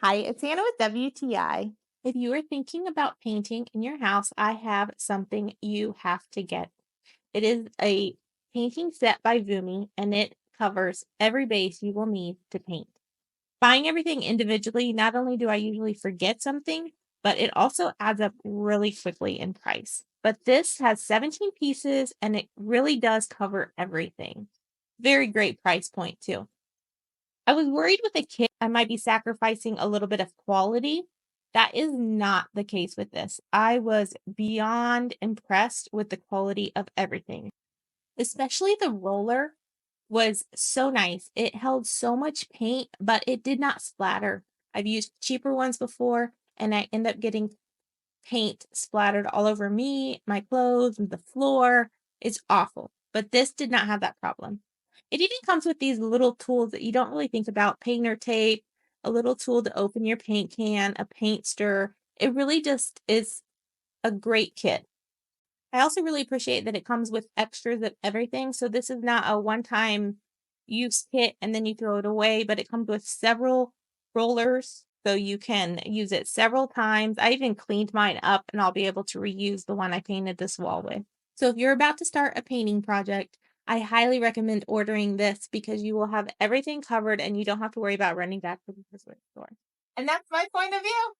Hi, it's Anna with WTI. If you are thinking about painting in your house, I have something you have to get. It is a painting set by VOOMEY, and it covers every base you will need to paint. Buying everything individually, not only do I usually forget something, but it also adds up really quickly in price. But this has 17 pieces and it really does cover everything. Very great price point, too. I was worried with a kit I might be sacrificing a little bit of quality. That is not the case with this. I was beyond impressed with the quality of everything, especially the roller was so nice. It held so much paint, but it did not splatter. I've used cheaper ones before, and I end up getting paint splattered all over me, my clothes, and the floor. It's awful. But this did not have that problem. It even comes with these little tools that you don't really think about, painter tape, a little tool to open your paint can, a paint stir. It really just is a great kit. I also really appreciate that it comes with extras of everything. So this is not a one-time use kit and then you throw it away, but it comes with several rollers so you can use it several times. I even cleaned mine up and I'll be able to reuse the one I painted this wall with. So if you're about to start a painting project, I highly recommend ordering this because you will have everything covered and you don't have to worry about running back to the hardware store. And that's my point of view.